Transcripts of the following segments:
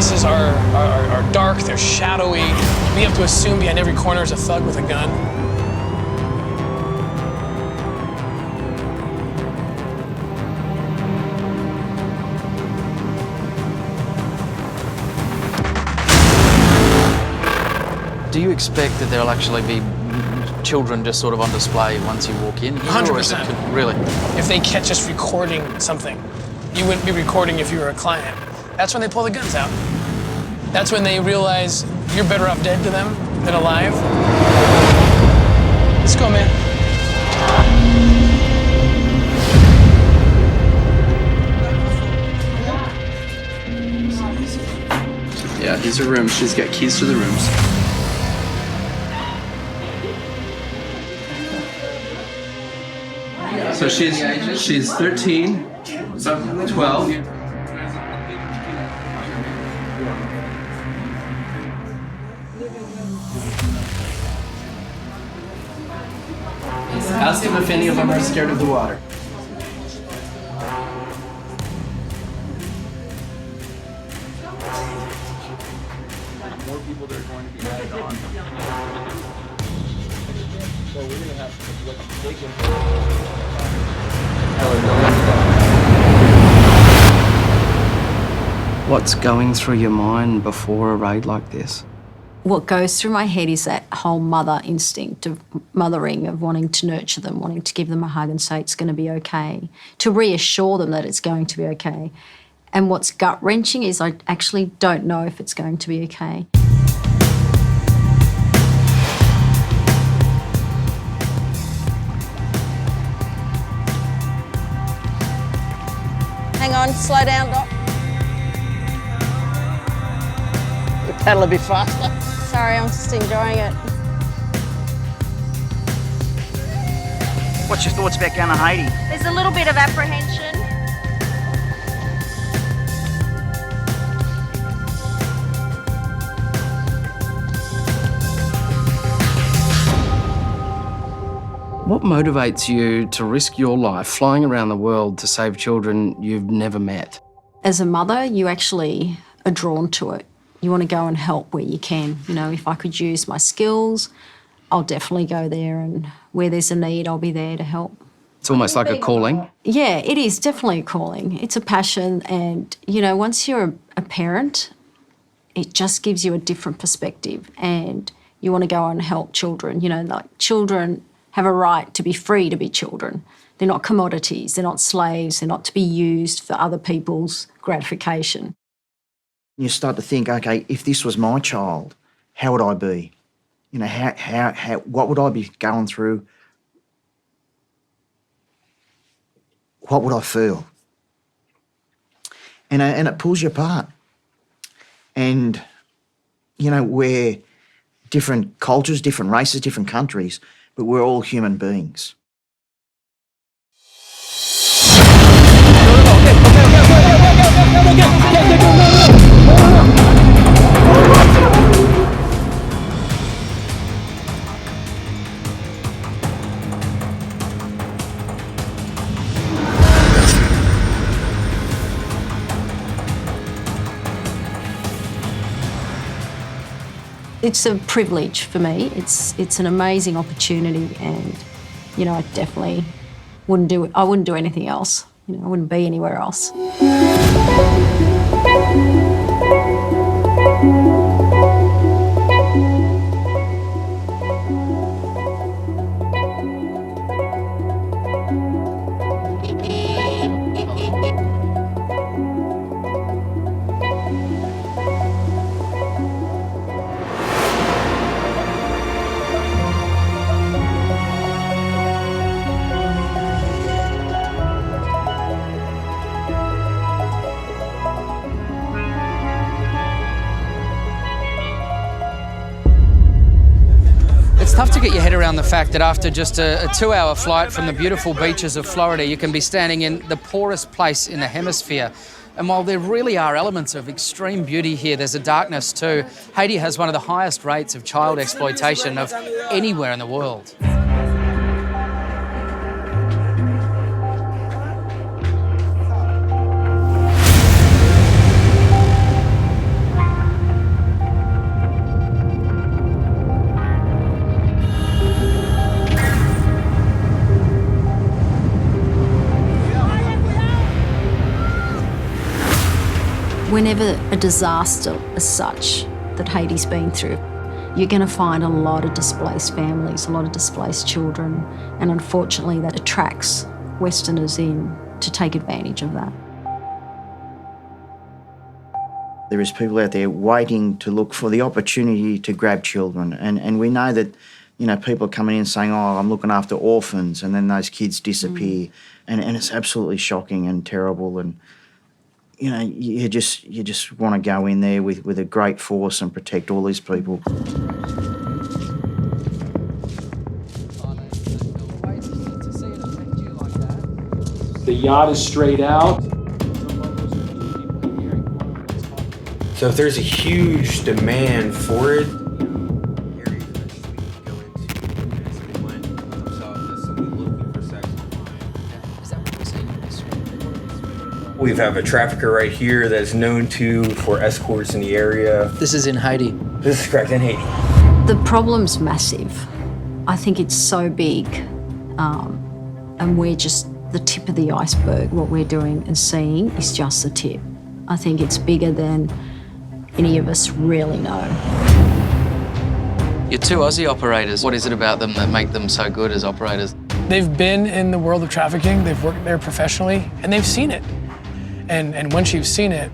faces are dark, they're shadowy. We have to assume behind every corner is a thug with a gun. Do you expect that there'll actually be children just sort of on display once you walk in here? 100%. Really? If they catch us recording something, you wouldn't be recording if you were a client. That's when they pull the guns out. That's when they realize you're better off dead to them than alive. Let's go, man. Yeah, these are rooms. She's got keys to the rooms. So she's 13, 12. Ask them if any of them are scared of the water. More people that are going to be added on. So we're going to have to dig in. What's going through your mind before a raid like this? What goes through my head is that whole mother instinct of mothering, of wanting to nurture them, wanting to give them a hug and say it's going to be okay, to reassure them that it's going to be okay. And what's gut-wrenching is I actually don't know if it's going to be okay. Hang on, slow down, Doc. Paddle a bit faster. Sorry, I'm just enjoying it. What's your thoughts about going to Haiti? There's a little bit of apprehension. What motivates you to risk your life flying around the world to save children you've never met? As a mother, you actually are drawn to it. You want to go and help where you can. You know, if I could use my skills, I'll definitely go there, and where there's a need, I'll be there to help. It's almost like a calling. Yeah, it is definitely a calling. It's a passion, and, you know, once you're a parent, it just gives you a different perspective, and you want to go and help children. You know, like, children have a right to be free to be children. They're not commodities, they're not slaves, they're not to be used for other people's gratification. You start to think, okay, if this was my child, how would I be? You know, what would I be going through? What would I feel? And it pulls you apart. And, you know, we're different cultures, different races, different countries, but we're all human beings. It's a privilege for me. It's an amazing opportunity, and, you know, I definitely wouldn't do it. I wouldn't do anything else. You know, I wouldn't be anywhere else. It's tough to get your head around the fact that after just a 2-hour flight from the beautiful beaches of Florida, you can be standing in the poorest place in the hemisphere. And while there really are elements of extreme beauty here, there's a darkness too. Haiti has one of the highest rates of child exploitation of anywhere in the world. never a disaster as such that Haiti's been through. You're going to find a lot of displaced families, a lot of displaced children, and unfortunately that attracts Westerners in to take advantage of that. There is people out there waiting to look for the opportunity to grab children. And we know that, you know, people are coming in saying, oh, I'm looking after orphans, and then those kids disappear. And it's absolutely shocking and terrible. And, you know, you just want to go in there with a great force and protect all these people. The yacht is straight out. So if there's a huge demand for it, we have a trafficker right here that's known for escorts in the area. This is in Haiti. This is correct, in Haiti. The problem's massive. I think it's so big, and we're just the tip of the iceberg. What we're doing and seeing is just the tip. I think it's bigger than any of us really know. You're two Aussie operators. What is it about them that make them so good as operators? They've been in the world of trafficking, they've worked there professionally, and they've seen it. And once you've seen it,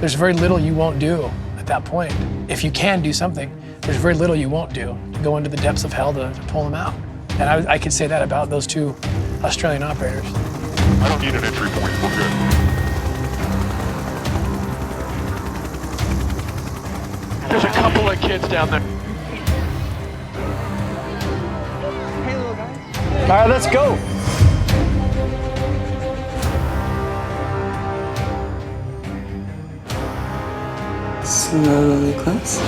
there's very little you won't do at that point. If you can do something, there's very little you won't do to go into the depths of hell to pull them out. And I could say that about those two Australian operators. I don't need an entry point, we're good. There's a couple of kids down there. Hey, little guys. All right, let's go. Slowly close.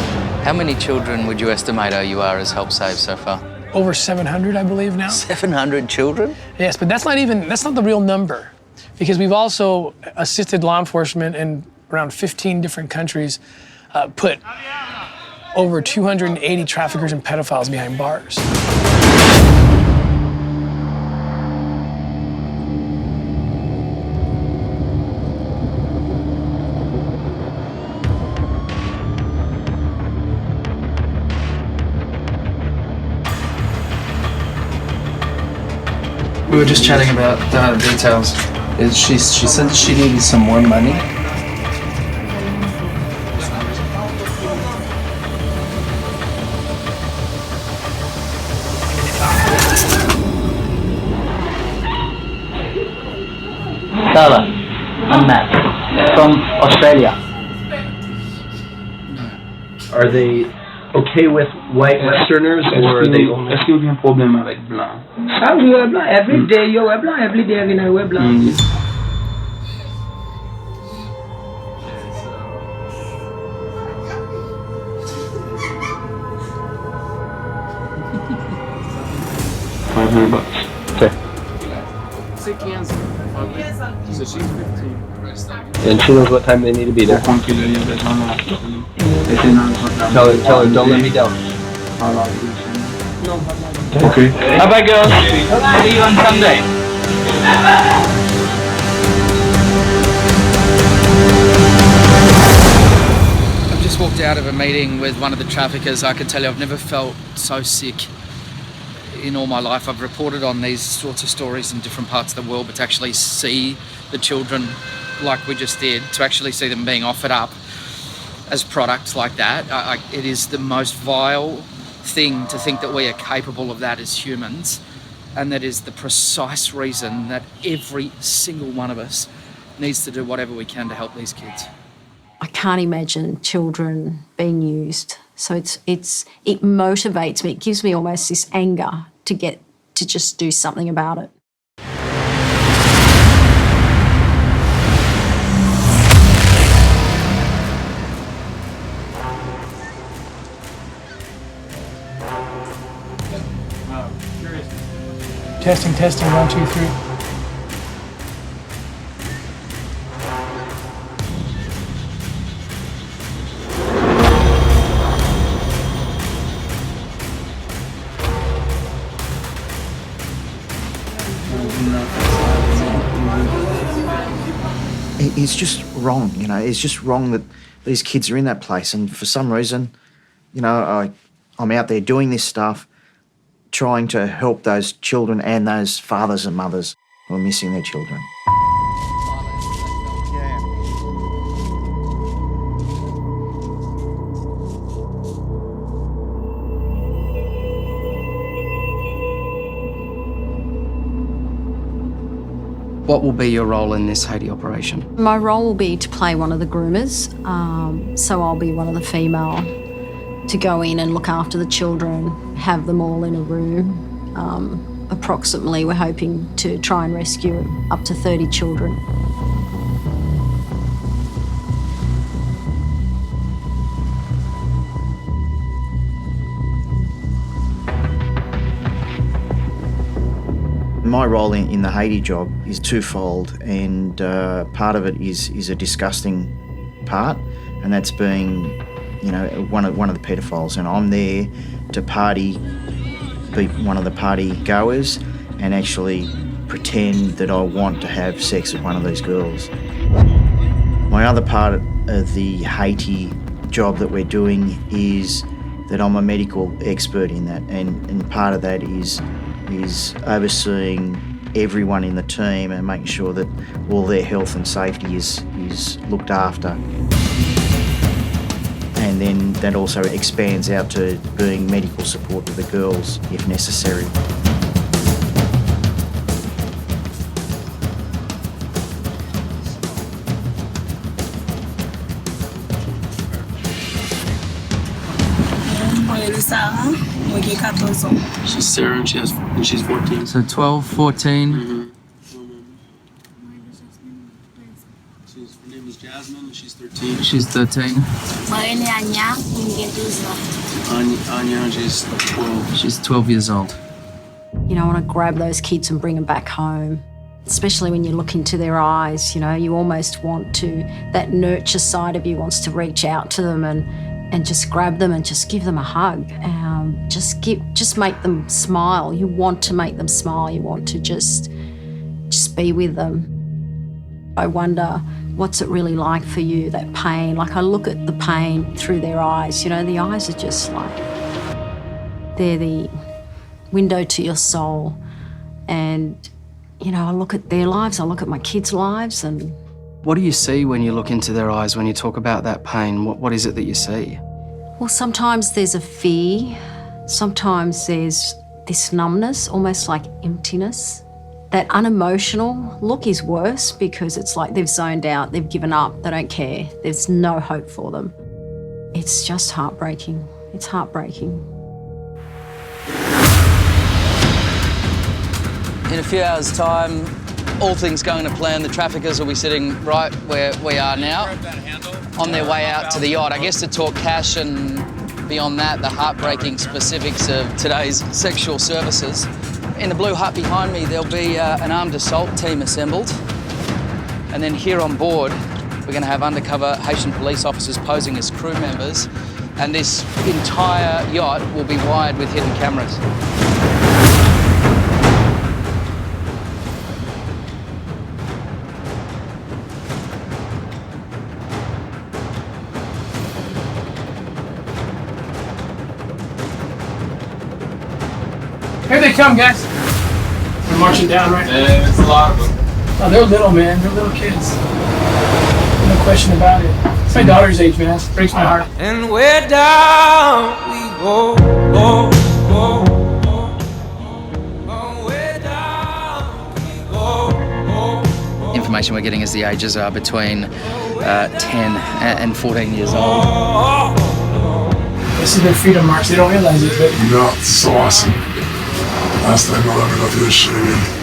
How many children would you estimate you are as help save so far? Over 700, I believe now. 700 children? Yes, but that's not the real number, because we've also assisted law enforcement in around 15 different countries, put over 280 traffickers and pedophiles behind bars. We were just chatting about details. She said she needed some more money. Sarah, I'm Matt from Australia. Are they okay with white Westerners, or are they only... Est-ce qu'il y a un problème avec blanc? Ah oui, ouais, blanc. Every day, yo, ouais, blanc. Every day, you know, ouais, blanc. $500. Okay. And she knows what time they need to be there. Tell her, don't let me down. Okay. Bye-bye, girls. See you on Sunday. I've just walked out of a meeting with one of the traffickers. I can tell you I've never felt so sick in all my life. I've reported on these sorts of stories in different parts of the world, but to actually see the children like we just did, to actually see them being offered up as products like that, it is the most vile thing to think that we are capable of that as humans, and that is the precise reason that every single one of us needs to do whatever we can to help these kids. I can't imagine children being used. So it motivates me. It gives me almost this anger to get to just do something about it. Testing, 1, 2, 3. It's just wrong. You know, it's just wrong that these kids are in that place, and for some reason, you know, I'm out there doing this stuff, trying to help those children and those fathers and mothers who are missing their children. What will be your role in this Haiti operation? My role will be to play one of the groomers. So I'll be one of the female to go in and look after the children, have them all in a room. Approximately, we're hoping to try and rescue up to 30 children. My role in the Haiti job is twofold, and part of it is a disgusting part, and that's being, you know, one of the pedophiles, and I'm there to be one of the party goers and actually pretend that I want to have sex with one of these girls. My other part of the Haiti job that we're doing is that I'm a medical expert in that, and part of that is overseeing everyone in the team and making sure that all their health and safety is looked after. And then that also expands out to being medical support to the girls if necessary. She's Sarah and she's 14. So 12, 14. Her name is Jasmine and she's 13. She's 13. Anya, she's 12. She's 12 years old. You know, I want to grab those kids and bring them back home, especially when you look into their eyes. You know, you almost want to, that nurture side of you wants to reach out to them and just grab them and just give them a hug. Just make them smile. You want to make them smile. You want to just be with them. I wonder, what's it really like for you, that pain? Like, I look at the pain through their eyes. You know, the eyes are just like, they're the window to your soul. And, you know, I look at their lives, I look at my kids' lives, and What do you see when you look into their eyes, when you talk about that pain? What is it that you see? well, sometimes there's a fear. Sometimes there's this numbness, almost like emptiness. That unemotional look is worse because it's like they've zoned out, they've given up, they don't care. There's no hope for them. It's just heartbreaking. It's heartbreaking. In a few hours' time, all things going to plan, the traffickers will be sitting right where we are now, on their way out to the yacht. I guess to talk cash and beyond that, the heartbreaking specifics of today's sexual services. In the blue hut behind me, there'll be an armed assault team assembled. And then here on board, we're going to have undercover Haitian police officers posing as crew members. And this entire yacht will be wired with hidden cameras. Here they come, guys. They're marching down, right? Yeah, it's a lot of them. Oh, they're little, man. They're little kids. No question about it. It's my daughter's age, man. It breaks my heart. And we're down we go, go, go, go. We're down we go, go, go. Information we're getting is the ages are between 10 and 14 years old. This is their freedom march. They don't realize it, but You know, it's so awesome. Last time I'll ever go through this shit again.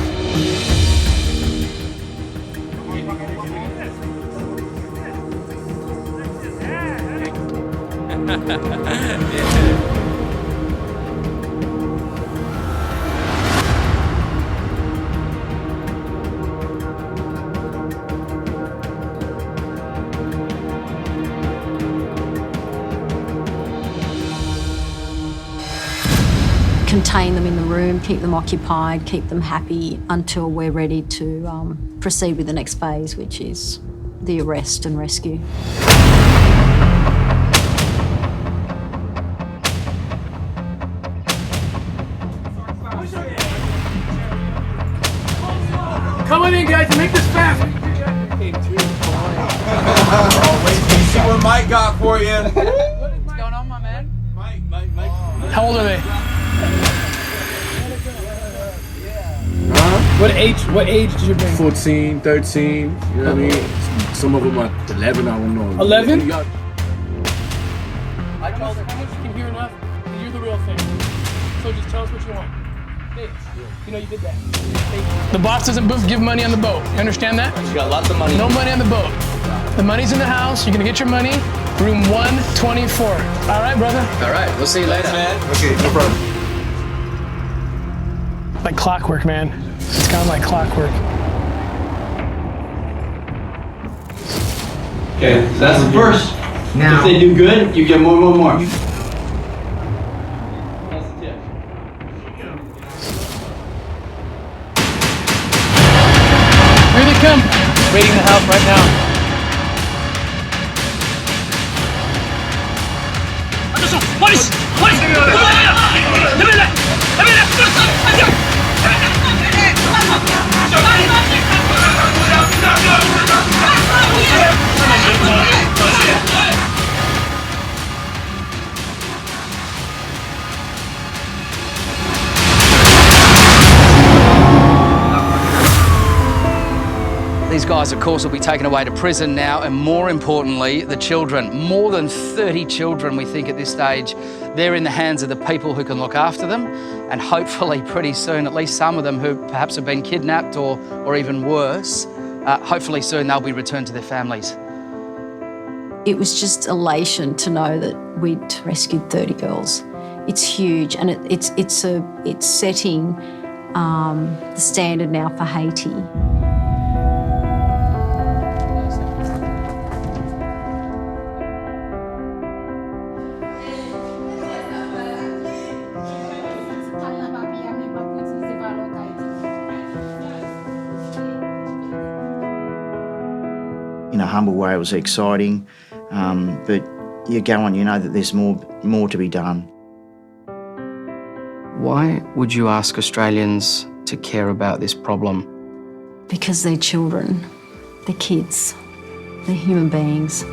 Contain them in the room, keep them occupied, keep them happy until we're ready to proceed with the next phase, which is the arrest and rescue. Come on in, guys, make this fast. Oh, wait till you see what Mike got for you. What's going on, my man? Mike. How old are they? What age did you bring? 14, 13, you know what I mean? Some of them are 11, I don't know. 11? Yeah. I told her, how much you can hear enough? And you're the real thing. So just tell us what you want. Thanks. You know you did that. The boss doesn't give money on the boat. You understand that? You got lots of money. No money on the boat. The money's in the house. You're gonna get your money. Room 124. All right, brother? All right, we'll see you later. Okay, no problem. Like clockwork, man. It's kind of like clockwork. Okay, so that's the first. Now- If they do good, you get more. That's the tip. Here they come. Raiding the house right now. These guys, of course, will be taken away to prison now, and more importantly, the children. More than 30 children, we think, at this stage. They're in the hands of the people who can look after them, and hopefully pretty soon, at least some of them who perhaps have been kidnapped or even worse, hopefully soon they'll be returned to their families. It was just elation to know that we'd rescued 30 girls. It's huge, and it's setting the standard now for Haiti. In a humble way, it was exciting, but you go on, you know that there's more to be done. Why would you ask Australians to care about this problem? Because they're children, they're kids, they're human beings.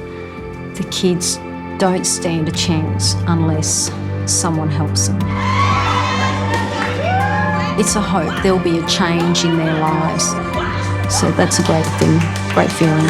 The kids don't stand a chance unless someone helps them. It's a hope, there'll be a change in their lives. So that's a great thing, great feeling.